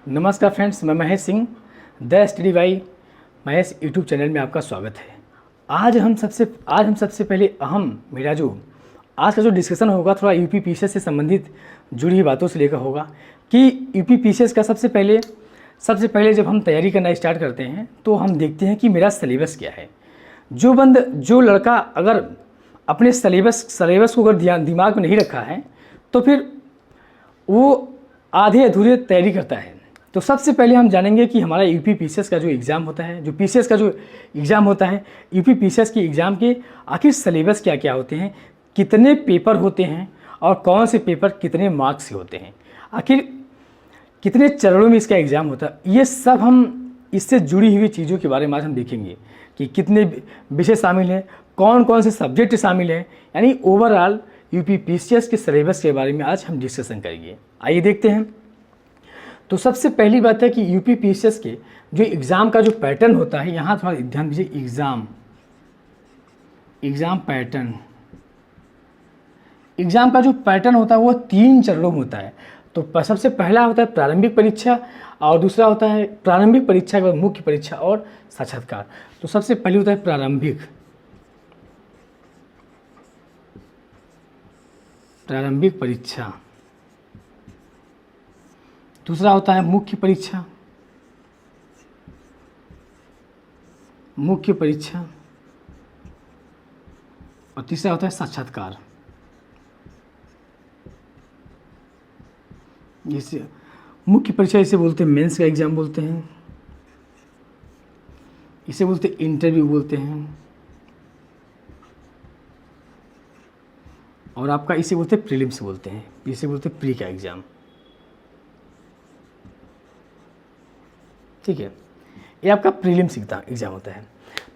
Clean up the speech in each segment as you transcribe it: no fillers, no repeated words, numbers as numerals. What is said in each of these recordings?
नमस्कार फ्रेंड्स, मैं Mahesh Singh the study by Mahesh YouTube channel में आपका स्वागत है। आज हम सबसे पहले मेरा जो आज का जो डिस्कशन होगा थोड़ा यूपी पीसीएस से संबंधित जुड़ी हुई बातों से लेकर होगा कि यूपी पीसीएस का सबसे पहले जब हम तैयारी करना स्टार्ट करते हैं तो हम देखते हैं कि मेरा सिलेबस क्या है। जो लड़का अगर अपने सिलेबस को अगर दिमाग में नहीं रखा है तो फिर वो आधे अधूरे तैयारी करता है। तो सबसे पहले हम जानेंगे कि हमारा यूपी पीसीएस का जो एग्ज़ाम होता है, जो पीसीएस का जो एग्ज़ाम होता है, यूपी पीसीएस के एग्ज़ाम के आखिर सिलेबस क्या क्या होते हैं, कितने पेपर होते हैं और कौन से पेपर कितने मार्क्स से होते हैं, आखिर कितने चरणों में इसका एग्ज़ाम होता है। ये सब हम इससे जुड़ी हुई चीज़ों के बारे में आज हम देखेंगे कि कितने विषय शामिल हैं, कौन कौन से सब्जेक्ट शामिल हैं, यानी ओवरऑल यूपी पीसीएस के सिलेबस के बारे में आज हम डिस्कशन करेंगे। आइए देखते हैं। तो सबसे पहली बात है कि यूपी पीसीएस के जो एग्ज़ाम का जो पैटर्न होता है, यहाँ थोड़ा ध्यान दीजिए। एग्ज़ाम पैटर्न, एग्ज़ाम का जो पैटर्न होता है वो 3 चरणों में होता है। तो सबसे पहला होता है प्रारंभिक परीक्षा और दूसरा होता है प्रारंभिक परीक्षा के बाद मुख्य परीक्षा और साक्षात्कार। तो सबसे पहले होता है प्रारंभिक परीक्षा, दूसरा होता है मुख्य परीक्षा और तीसरा होता है साक्षात्कार। जैसे मुख्य परीक्षा इसे बोलते हैं मेंस का एग्ज़ाम बोलते हैं, इसे बोलते हैं इंटरव्यू बोलते हैं, और आपका इसे बोलते हैं प्रीलिम्स बोलते हैं, इसे बोलते हैं प्री का एग्ज़ाम। ठीक है, ये आपका प्रीलिम्स एग्ज़ाम होता है।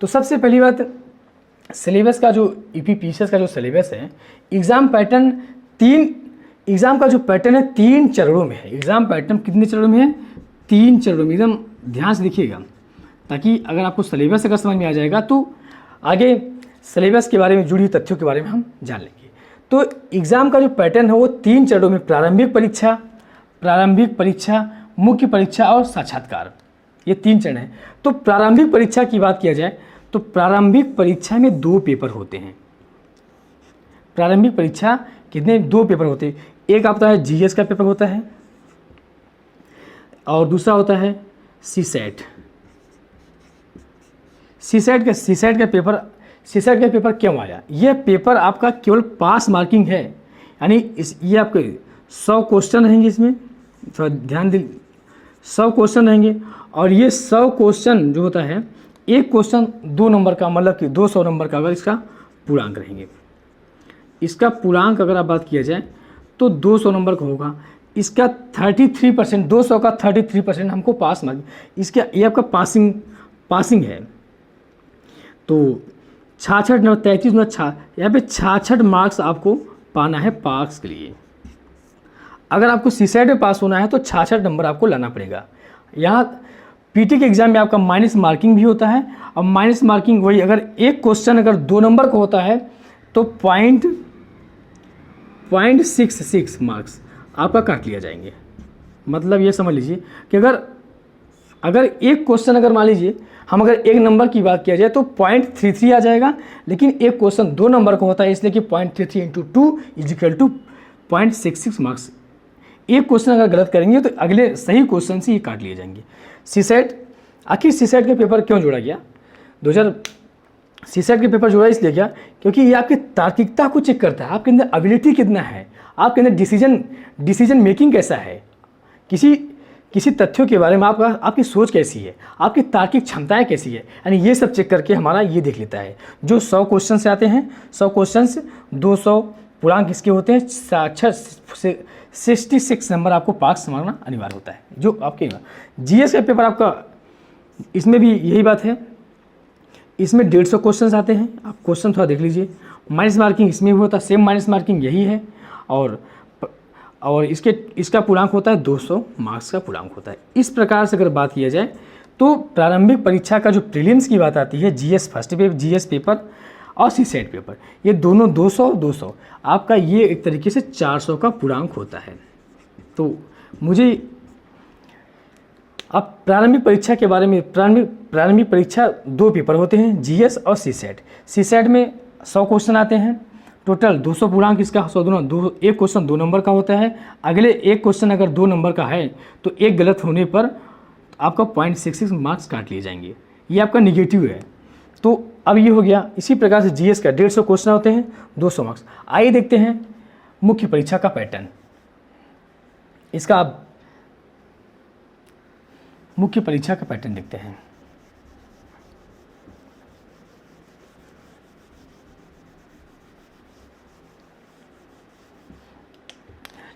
तो सबसे पहली बात, सिलेबस का जो यूपी पीसीएस का जो सिलेबस है, एग्ज़ाम का जो पैटर्न है 3 चरणों में है। एग्ज़ाम पैटर्न कितने चरणों में है? 3 चरणों में। एकदम ध्यान से देखिएगा ताकि अगर आपको सिलेबस अगर समझ में आ जाएगा तो आगे सिलेबस के बारे में जुड़ी तथ्यों के बारे में हम जान लेंगे। तो एग्ज़ाम का जो पैटर्न है वो 3 चरणों में, प्रारंभिक परीक्षा, मुख्य परीक्षा और साक्षात्कार, ये 3 चरण हैं। तो प्रारंभिक परीक्षा की बात किया जाए तो प्रारंभिक परीक्षा में 2 पेपर होते हैं। प्रारंभिक परीक्षा कितने? 2 पेपर होते हैं। एक आपका है जीएस का पेपर होता है और दूसरा होता है सीसेट का पेपर क्यों आया? यह पेपर आपका केवल पास मार्किंग है, यानी ये आपके 100 क्वेश्चन रहेंगे, इसमें थोड़ा ध्यान दें, 100 क्वेश्चन रहेंगे और ये 100 क्वेश्चन जो होता है, एक क्वेश्चन 2 नंबर का, मतलब कि 200 नंबर का अगर इसका पूर्णांक रहेंगे। इसका पूर्णांक अगर आप बात किया जाए तो 200 नंबर का होगा। इसका 33%, 200 का 33% हमको पास मार्क, इसका ये आपका पासिंग है। तो 66 नंबर, 33 नंबर, यहाँ पे 66 मार्क्स आपको पाना है पास के लिए। अगर आपको सीसेट में पास होना है तो 66 नंबर आपको लाना पड़ेगा। यहाँ पीटी के एग्ज़ाम में आपका माइनस मार्किंग भी होता है, और माइनस मार्किंग वही, अगर एक क्वेश्चन अगर 2 नंबर का होता है तो 0.66 मार्क्स आपका काट लिया जाएंगे। मतलब ये समझ लीजिए कि अगर एक क्वेश्चन, अगर मान लीजिए हम अगर 1 नंबर की बात किया जाए तो 0.33 आ जाएगा, लेकिन एक क्वेश्चन 2 नंबर का होता है, इसलिए कि 0.33 × 2 = 0.66 मार्क्स। एक क्वेश्चन अगर गलत करेंगे तो अगले सही क्वेश्चन से ये काट लिए जाएंगे। आखिर सीसेट का पेपर क्यों जोड़ा गया? सीसेट के पेपर जोड़ा इसलिए गया क्योंकि ये आपकी तार्किकता को चेक करता है, आपके अंदर एबिलिटी कितना है, आपके अंदर डिसीजन मेकिंग कैसा है, किसी तथ्यों के बारे में आपकी सोच कैसी है, आपकी तार्किक क्षमताएं कैसी है, यानी ये सब चेक करके हमारा ये देख लेता है। जो 100 क्वेश्चन से आते हैं, 100 क्वेश्चन से 200 पूर्णांक इसके होते हैं, 66 नंबर आपको पास मारना अनिवार्य होता है। जो आपके जीएस का पेपर आपका, इसमें भी यही बात है, इसमें 150 क्वेश्चन आते हैं। आप क्वेश्चन थोड़ा देख लीजिए। माइनस मार्किंग इसमें भी होता है, सेम माइनस मार्किंग यही है, और इसका पूर्णांक होता है 200 मार्क्स का पूर्णांक होता है। इस प्रकार से अगर बात किया जाए तो प्रारंभिक परीक्षा का जो प्रीलिम्स की बात आती है, जीएस पेपर और सीसेट पेपर, ये दोनों 200 आपका, ये एक तरीके से 400 का पूर्णांक होता है। तो मुझे अब प्रारंभिक परीक्षा के बारे में, प्रारंभिक परीक्षा 2 पेपर होते हैं, जीएस और सीसेट। सीसेट में 100 क्वेश्चन आते हैं, टोटल 200 पूर्णांक इसका, 100 दूना एक क्वेश्चन 2 नंबर का होता है। अगले एक क्वेश्चन अगर 2 नंबर का है तो एक गलत होने पर आपका 0.66 मार्क्स काट लिए जाएंगे, ये आपका निगेटिव है। तो अब ये हो गया। इसी प्रकार से जीएस का 150 क्वेश्चन होते हैं, 200 मार्क्स। आइए देखते हैं मुख्य परीक्षा का पैटर्न। इसका आप मुख्य परीक्षा का पैटर्न देखते हैं।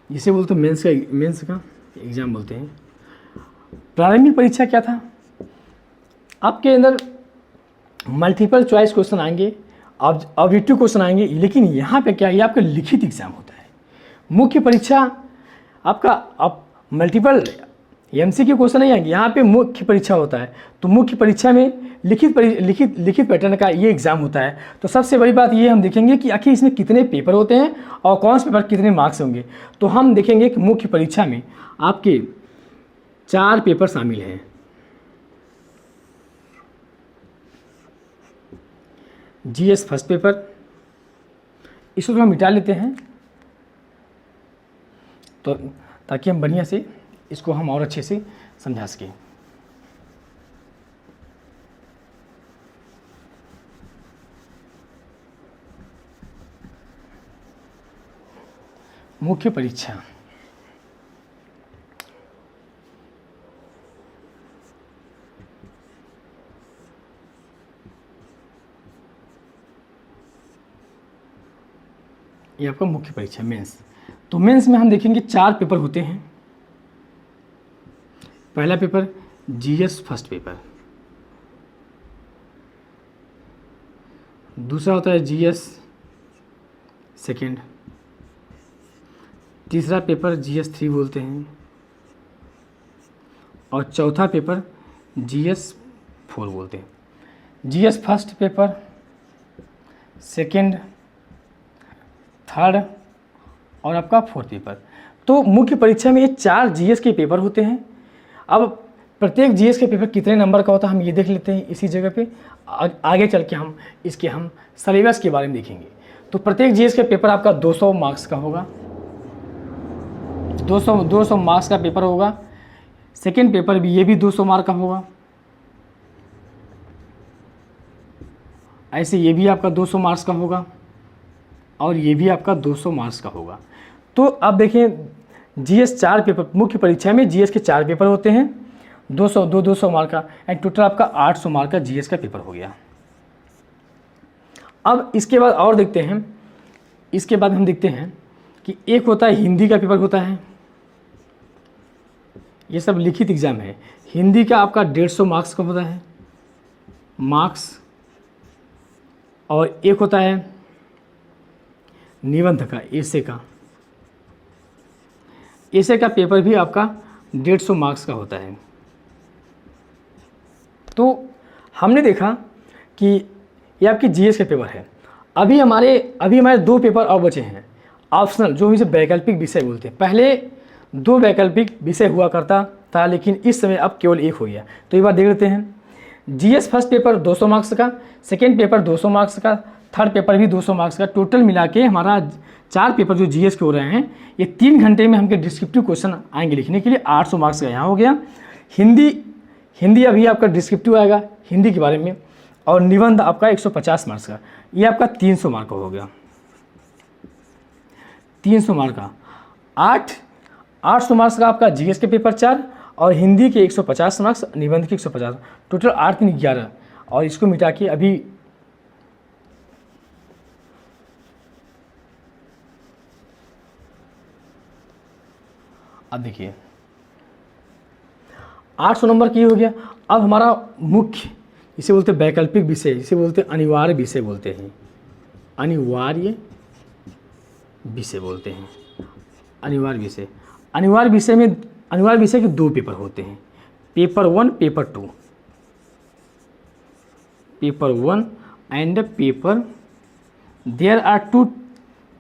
जिसे बोलते हैं मेंस का एग्जाम बोलते हैं। प्रारंभिक परीक्षा क्या था, आपके अंदर मल्टीपल चॉइस क्वेश्चन आएंगे, ऑब्जेक्टिव क्वेश्चन आएंगे, लेकिन यहाँ पे क्या है, ये आपका लिखित एग्जाम होता है। मुख्य परीक्षा आपका अब मल्टीपल एमसीक्यू क्वेश्चन नहीं आएंगे, यहाँ पे मुख्य परीक्षा होता है। तो मुख्य परीक्षा में लिखित पैटर्न का ये एग्जाम होता है। तो सबसे बड़ी बात ये हम देखेंगे कि आखिर इसमें कितने पेपर होते हैं और कौन से पेपर कितने मार्क्स होंगे। तो हम देखेंगे कि मुख्य परीक्षा में आपके 4 पेपर शामिल हैं। जीएस फर्स्ट पेपर, इसको हम मिटा लेते हैं तो ताकि हम बढ़िया से इसको हम और अच्छे से समझा सकें। मुख्य परीक्षा ये आपका मुख्य परीक्षा मेंस। तो मेंस में हम देखेंगे 4 पेपर होते हैं। पहला पेपर जीएस फर्स्ट पेपर, दूसरा होता है जीएस सेकेंड, तीसरा पेपर जीएस 3 बोलते हैं, और चौथा पेपर जीएस 4 बोलते हैं। GS first paper, second, third और आपका 4th पेपर। तो मुख्य परीक्षा में ये 4 जीएस के पेपर होते हैं। अब प्रत्येक जीएस के पेपर कितने नंबर का होता है हम ये देख लेते हैं इसी जगह पे। आगे चल के हम सिलेबस के बारे में देखेंगे। तो प्रत्येक जीएस के पेपर आपका 200 मार्क्स का होगा, 200 मार्क्स का पेपर होगा। सेकेंड पेपर भी ये भी 200 मार्क का होगा, ऐसे ये भी आपका 200 मार्क्स का होगा और ये भी आपका 200 मार्क्स का होगा। तो अब देखें जीएस 4 पेपर, मुख्य परीक्षा में जीएस के 4 पेपर होते हैं, 200 मार्क का, एंड टोटल आपका 800 मार्क का जीएस का पेपर हो गया। अब इसके बाद और देखते हैं, इसके बाद हम देखते हैं कि एक होता है हिंदी का पेपर होता है। ये सब लिखित एग्जाम है। हिंदी का आपका 150 मार्क्स का होता है मार्क्स, और एक होता है निबंध का, ऐसे का पेपर भी आपका 150 मार्क्स का होता है। तो हमने देखा कि ये आपकी जीएस के पेपर है। अभी हमारे 2 पेपर और बचे हैं ऑप्शनल, जो इसे वैकल्पिक विषय बोलते हैं। पहले 2 वैकल्पिक विषय हुआ करता था, लेकिन इस समय अब केवल 1 हो गया। तो एक बार देख लेते हैं। जीएस फर्स्ट पेपर 200 मार्क्स का, सेकेंड पेपर 200 मार्क्स का, थर्ड पेपर भी 200 मार्क्स का। टोटल मिला के हमारा 4 पेपर जो जीएस के हो रहे हैं, ये 3 घंटे में हमके डिस्क्रिप्टिव क्वेश्चन आएंगे लिखने के लिए। 800 मार्क्स का यहाँ हो गया। हिंदी अभी आपका डिस्क्रिप्टिव आएगा हिंदी के बारे में, और निबंध आपका 150 मार्क्स का, ये आपका 300 मार्क का हो गया। 300 मार्क का 800 मार्क्स का आपका जीएस के पेपर 4, और हिंदी के 150 मार्क्स, निबंध के 150, टोटल 8 3 11। और इसको मिटा के अभी अब देखिए 800 नंबर की हो गया। अब हमारा मुख्य, इसे बोलते हैं वैकल्पिक विषय, इसे बोलते हैं अनिवार्य विषय बोलते हैं, अनिवार्य विषय बोलते हैं। अनिवार्य विषय के 2 पेपर होते हैं, paper 1 paper 2, paper 1 and paper, there are 2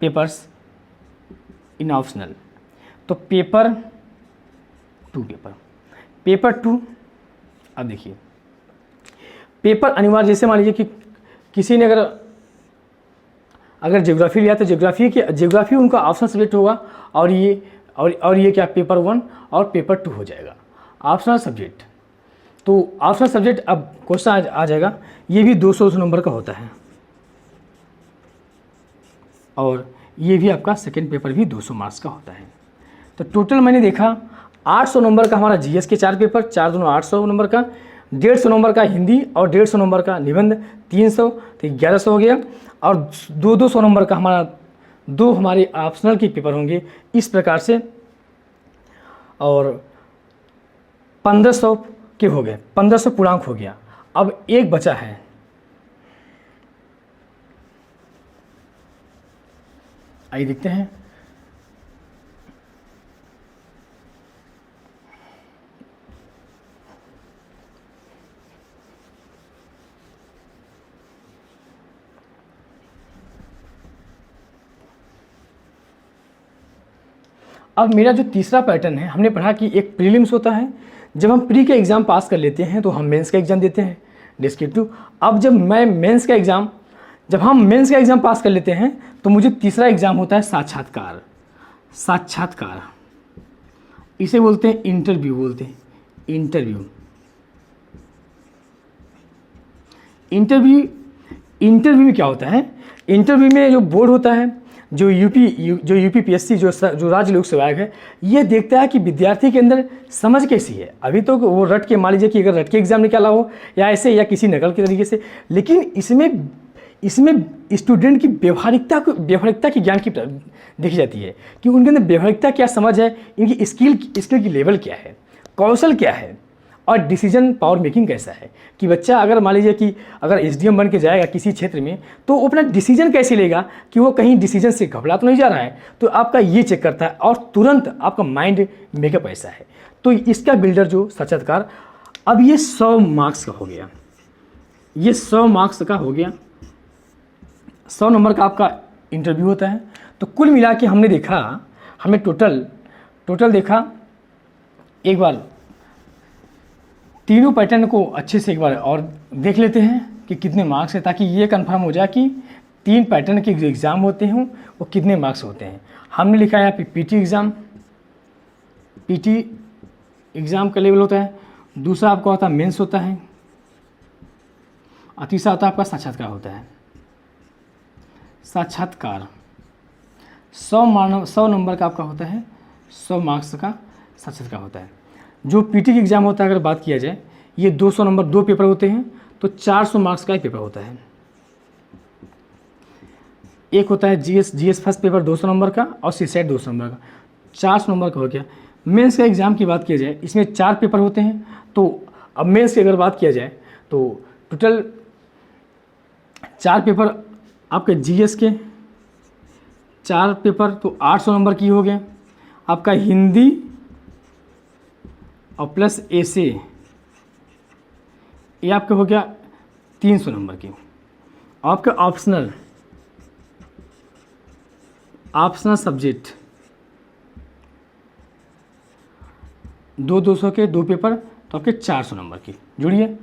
papers in optional. तो पेपर 2 पेपर, पेपर 2, अब देखिए पेपर अनिवार्य, जैसे मान लीजिए कि किसी ने अगर ज्योग्राफी लिया तो ज्योग्राफी उनका ऑप्शनल सब्जेक्ट होगा, और ये क्या पेपर 1 और पेपर 2 हो जाएगा ऑप्शनल सब्जेक्ट। तो ऑप्शनल सब्जेक्ट अब क्वेश्चन आ जाएगा, ये भी 200 नंबर का होता है, और ये भी आपका सेकेंड पेपर भी 200 मार्क्स का होता है। तो टोटल मैंने देखा 800 नंबर का हमारा जीएस के 4 पेपर, 4 दूनी 800 नंबर का, 150 नंबर का हिंदी और 150 नंबर का निबंध, 300 तो 1100 हो गया, और 200 नंबर का हमारे ऑप्शनल के पेपर होंगे इस प्रकार से, और 1500 के हो गए, 1500 पूर्णांक हो गया। अब एक बचा है, आइए देखते हैं। अब मेरा जो तीसरा पैटर्न है, हमने पढ़ा कि एक प्रीलिम्स होता है, जब हम प्री का एग्ज़ाम पास कर लेते हैं तो हम मेंस का एग्ज़ाम देते हैं, डिस्क्रिप्टिव। अब जब हम मेंस का एग्ज़ाम पास कर लेते हैं तो मुझे तीसरा एग्ज़ाम होता है साक्षात्कार। इसे बोलते हैं इंटरव्यू। इंटरव्यू में क्या होता है, इंटरव्यू में जो बोर्ड होता है, जो यूपीपीएससी जो राज्य लोक सेवा आयोग है, ये देखता है कि विद्यार्थी के अंदर समझ कैसी है। अभी तो वो रट के, मान लीजिए कि अगर रट के एग्जाम निकाला हो या ऐसे या किसी नकल के तरीके से, लेकिन इसमें स्टूडेंट की व्यवहारिकता की ज्ञान की देखी जाती है कि उनके अंदर व्यवहारिकता क्या समझ है, इनकी स्किल की लेवल क्या है, कौशल क्या है, और डिसीजन पावर मेकिंग कैसा है। कि बच्चा अगर मान लीजिए कि अगर एसडीएम बन के जाएगा किसी क्षेत्र में, तो वो अपना डिसीजन कैसे लेगा कि वो कहीं डिसीजन से घबरा तो नहीं जा रहा है, तो आपका ये चेक करता है, और तुरंत आपका माइंड मेकअप ऐसा है। तो इसका बिल्डर जो साक्षात्कार, अब ये 100 मार्क्स का हो गया, 100 मार्क्स का हो गया, 100 नंबर का आपका इंटरव्यू होता है। तो कुल मिला के हमने टोटल देखा, एक बार तीनों पैटर्न को अच्छे से एक बार और देख लेते हैं कि कितने मार्क्स है, ताकि ये कंफर्म हो जाए कि 3 पैटर्न के जो एग्ज़ाम होते हैं वो कितने मार्क्स होते हैं। हमने लिखा है यहाँ पे पीटी एग्ज़ाम का लेवल होता है, दूसरा आपका होता है मेंस होता है, और तीसरा होता है आपका साक्षात्कार होता है। साक्षात्कार 100 नंबर का आपका होता है, 100 मार्क्स का साक्षात्कार होता है। जो पीटी की एग्ज़ाम होता है, अगर बात किया जाए, ये 200 नंबर 2 पेपर होते हैं, तो 400 मार्क्स का एक पेपर होता है। एक होता है जीएस फर्स्ट पेपर 200 नंबर का, और सीसेट 200 नंबर का, 400 नंबर का हो गया। मेंस का एग्ज़ाम की बात किया जाए, इसमें 4 पेपर होते हैं। तो अब मेंस की अगर बात किया जाए तो टोटल 4 पेपर आपके जीएस के 4 पेपर, तो 800 नंबर की हो गए। आपका हिंदी और प्लस ऐसे ये आपका हो गया 300 नंबर की। आपका ऑप्शनल सब्जेक्ट 200 के 2 पेपर, तो आपके 400 नंबर की। जुड़िए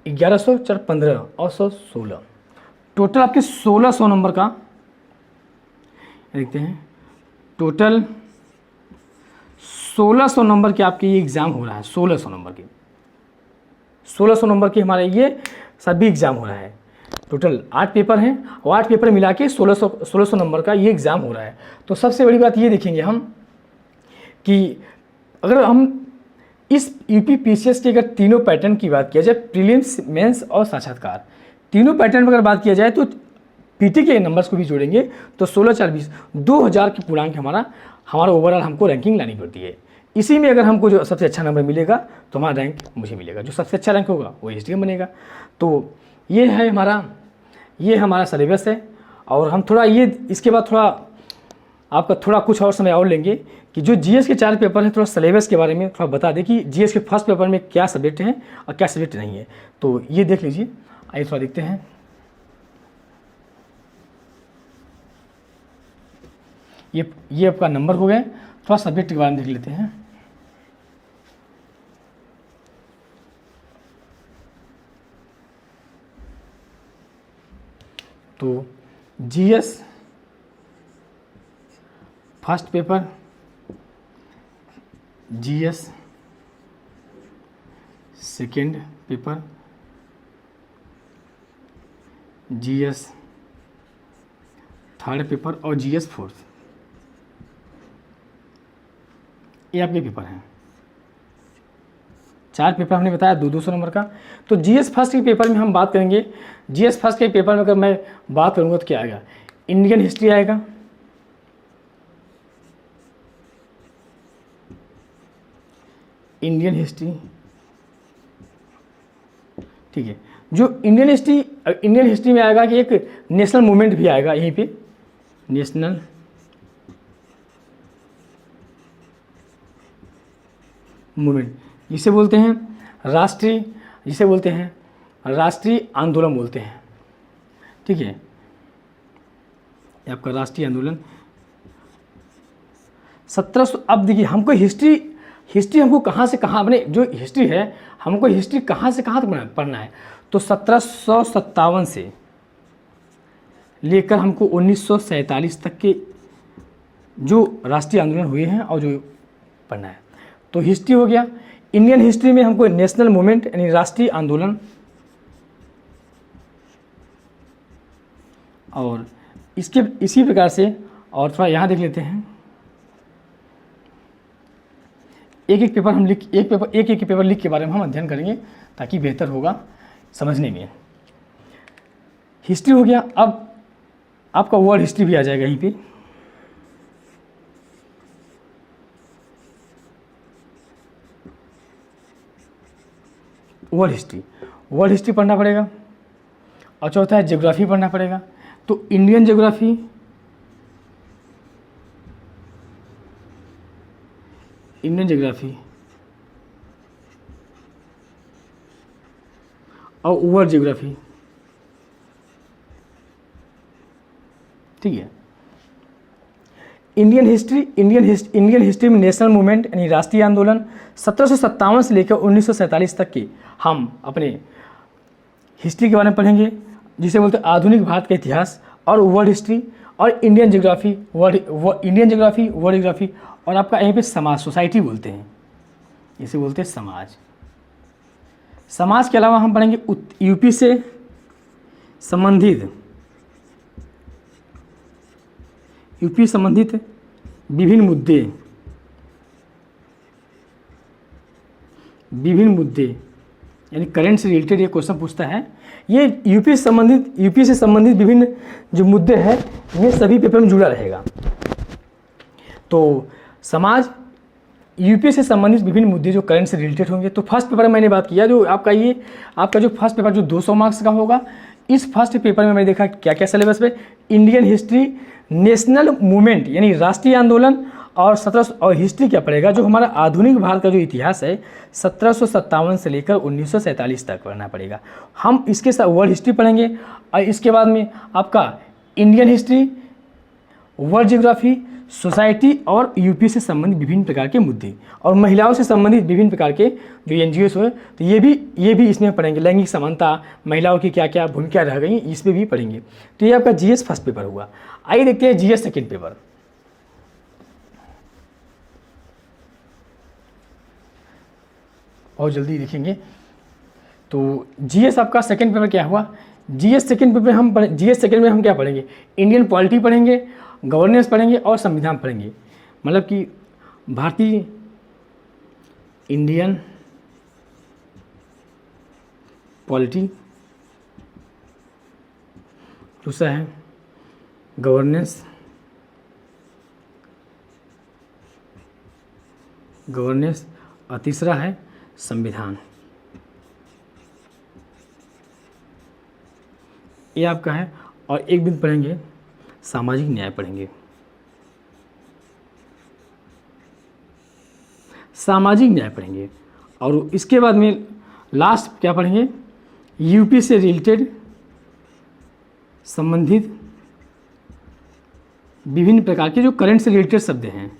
1100 4 15 और 100 16, टोटल आपके 1600 नंबर का देखते हैं। टोटल 1600 नंबर के आपके ये एग्ज़ाम हो रहा है, 1600 नंबर की हमारे ये सभी एग्ज़ाम हो रहा है। टोटल 8 पेपर हैं, और 8 पेपर मिला के 1600 नंबर का ये एग्ज़ाम हो रहा है। तो सबसे बड़ी बात ये देखेंगे हम कि अगर हम इस यूपीपीसीएस के अगर तीनों पैटर्न की बात किया जाए, प्रीलिम्स, मेंस और साक्षात्कार, तीनों पैटर्न पर अगर बात किया जाए, तो पीटी के नंबर्स को भी जोड़ेंगे तो 16 4 20 2000 की पूर्णांक हमारा ओवरऑल हमको रैंकिंग लानी पड़ती है। इसी में अगर हमको जो सबसे अच्छा नंबर मिलेगा तो हमारा रैंक मुझे मिलेगा, जो सबसे अच्छा रैंक होगा वो एसडीएम बनेगा। तो ये हमारा सिलेबस है। और हम थोड़ा इसके बाद आपका कुछ और समय और लेंगे कि जो जीएस के 4 पेपर हैं, थोड़ा सिलेबस के बारे में थोड़ा बता दें कि जीएस के फर्स्ट पेपर में क्या सब्जेक्ट हैं और क्या सब्जेक्ट नहीं है। तो ये देख लीजिए, आइए थोड़ा देखते हैं। ये आपका नंबर हो गए। थोड़ा सब्जेक्ट के बारे में देख लेते हैं। तो GS first paper, GS second paper, GS third paper और जीएस फोर्थ, ये आपके पेपर हैं। 4 पेपर हमने बताया 200 नंबर का। तो जीएस फर्स्ट के पेपर में हम बात करेंगे। जीएस फर्स्ट के पेपर में अगर मैं बात करूँगा तो क्या आएगा, इंडियन हिस्ट्री आएगा, इंडियन हिस्ट्री, ठीक है। जो इंडियन हिस्ट्री में आएगा कि एक नेशनल मूवमेंट भी आएगा यहीं पे, नेशनल मूवमेंट, जिसे बोलते हैं राष्ट्रीय आंदोलन बोलते हैं, ठीक है। ये आपका राष्ट्रीय आंदोलन 1700। अब देखिए हमको हिस्ट्री हमको कहाँ से कहाँ, अपने जो हिस्ट्री है हमको हिस्ट्री कहाँ से कहाँ तक पढ़ना है, तो 1757 से लेकर हमको 1947 तक के जो राष्ट्रीय आंदोलन हुए हैं और जो पढ़ना है। तो हिस्ट्री हो गया। इंडियन हिस्ट्री में हमको नेशनल मूवमेंट यानी राष्ट्रीय आंदोलन, और इसी प्रकार से, और थोड़ा यहाँ देख लेते हैं, एक एक पेपर लिख के बारे में हम अध्ययन करेंगे ताकि बेहतर होगा समझने में। हिस्ट्री हो गया। अब आपका वर्ल्ड हिस्ट्री भी आ जाएगा यहीं पे। वर्ल्ड हिस्ट्री पढ़ना पड़ेगा। और चौथा है ज्योग्राफी पढ़ना पड़ेगा। तो इंडियन ज्योग्राफी, और वर्ल्ड ज्योग्राफी, ठीक है। इंडियन हिस्ट्री में नेशनल मूवमेंट यानी राष्ट्रीय आंदोलन 1757 से लेकर 1947 तक की हम अपने हिस्ट्री के बारे में पढ़ेंगे, जिसे बोलते हैं आधुनिक भारत का इतिहास, और वर्ल्ड हिस्ट्री, और इंडियन ज्योग्राफी, वर्ल्ड ज्योग्राफी, और आपका यहीं पे समाज, सोसाइटी बोलते हैं, इसे बोलते हैं समाज के अलावा हम पढ़ेंगे यूपी से संबंधित विभिन्न मुद्दे यानी करंट से रिलेटेड ये क्वेश्चन पूछता है। ये यूपी से संबंधित विभिन्न जो मुद्दे हैं ये सभी पेपर में जुड़ा रहेगा। तो समाज, यूपी से संबंधित विभिन्न मुद्दे जो करंट से रिलेटेड होंगे। तो फर्स्ट पेपर में मैंने बात किया, जो आपका जो फर्स्ट पेपर जो 200 मार्क्स का होगा, इस फर्स्ट पेपर में मैंने देखा क्या क्या सिलेबस में, इंडियन हिस्ट्री, नेशनल मूवमेंट यानी राष्ट्रीय आंदोलन, और हिस्ट्री क्या पड़ेगा, जो हमारा आधुनिक भारत का जो इतिहास है 1757 से लेकर 1947 तक पढ़ना पड़ेगा। हम इसके साथ वर्ल्ड हिस्ट्री पढ़ेंगे, और इसके बाद में आपका Indian history, world geography, society, और यूपी से संबंधित विभिन्न प्रकार के मुद्दे, और महिलाओं से संबंधित विभिन्न प्रकार के जो एनजीओ हुए, तो ये भी इसमें पढ़ेंगे। लैंगिक समानता, महिलाओं की क्या क्या भूमिका रह गई, इस पर भी पढ़ेंगे। तो ये आपका जीएस फर्स्ट पेपर हुआ। आइए देखते हैं जीएस सेकेंड पेपर। और जल्दी देखेंगे। तो जीएस आपका सेकेंड पेपर क्या हुआ, जीएस सेकेंड में हम क्या पढ़ेंगे, इंडियन पॉलिटी पढ़ेंगे, गवर्नेंस पढ़ेंगे, और संविधान पढ़ेंगे। मतलब कि भारतीय इंडियन पॉलिटी, दूसरा है गवर्नेंस, और तीसरा है संविधान। ये आपका है। और एक दिन पढ़ेंगे सामाजिक न्याय पढ़ेंगे। और इसके बाद में लास्ट क्या पढ़ेंगे, यूपी से रिलेटेड संबंधित विभिन्न प्रकार के जो करंट से रिलेटेड शब्द हैं,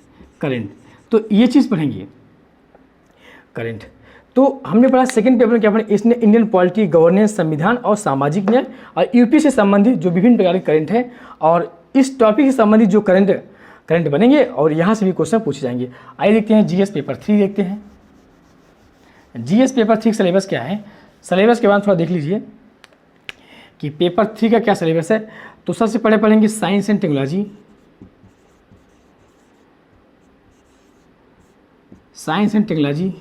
करंट, तो ये चीज़ पढ़ेंगे करंट। तो हमने पढ़ा सेकंड पेपर में क्या पढ़ा, इसने इंडियन पॉलिटी, गवर्नेंस, संविधान और सामाजिक न्याय और यूपी से संबंधित जो विभिन्न प्रकार के करंट है, और इस टॉपिक से संबंधित जो करंट बनेंगे और यहाँ से भी क्वेश्चन पूछे जाएंगे। आइए देखते हैं जीएस पेपर 3 देखते हैं। जीएस पेपर 3 सिलेबस क्या है। सिलेबस के बाद थोड़ा देख लीजिए कि पेपर 3 का क्या सिलेबस है। तो सबसे पहले पढ़ेंगे science and technology, science and technology,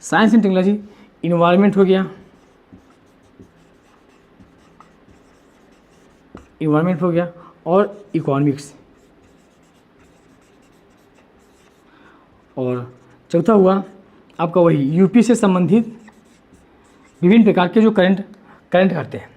science and technology, environment हो गया, इन्वायरमेंट हो गया, और इकोनॉमिक्स, और चौथा हुआ आपका वही यूपी से संबंधित विभिन्न प्रकार के जो करंट करते हैं।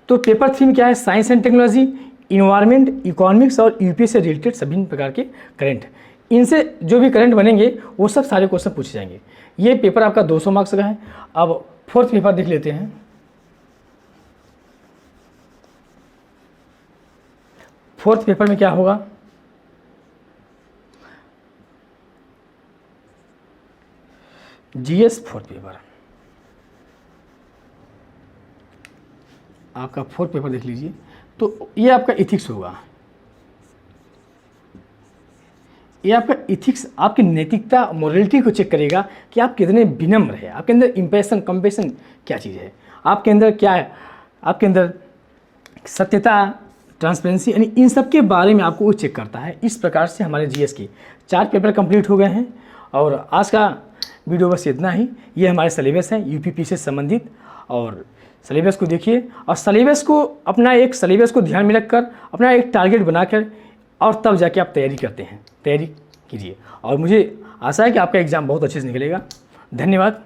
तो पेपर 3 में क्या है, science and technology, environment, economics और यूपी से रिलेटेड सभी प्रकार के करंट, इनसे जो भी करंट बनेंगे वो सब सारे क्वेश्चन पूछे जाएंगे। ये पेपर आपका 200 मार्क्स का है। अब फोर्थ पेपर देख लेते हैं। फोर्थ पेपर में क्या होगा, जीएस फोर्थ पेपर, आपका फोर्थ पेपर देख लीजिए। तो ये आपका इथिक्स होगा, ये आपका इथिक्स आपकी नैतिकता, मोरलिटी को चेक करेगा कि आप कितने विनम्र हैं, आपके अंदर इंपैशन कंपैशन क्या चीज़ है, आपके अंदर क्या है, आपके अंदर सत्यता, ट्रांसपेरेंसी, यानी इन सब के बारे में आपको वो चेक करता है। इस प्रकार से हमारे जीएस की 4 पेपर कंप्लीट हो गए हैं। और आज का वीडियो बस इतना ही। ये हमारे सिलेबस है यूपीपी से संबंधित, और सिलेबस को देखिए और सिलेबस को अपना एक सिलेबस को ध्यान में रखकर अपना एक टारगेट बनाकर और तब जाके आप तैयारी करते हैं, तैयारी कीजिए। और मुझे आशा है कि आपका एग्ज़ाम बहुत अच्छे से निकलेगा। धन्यवाद।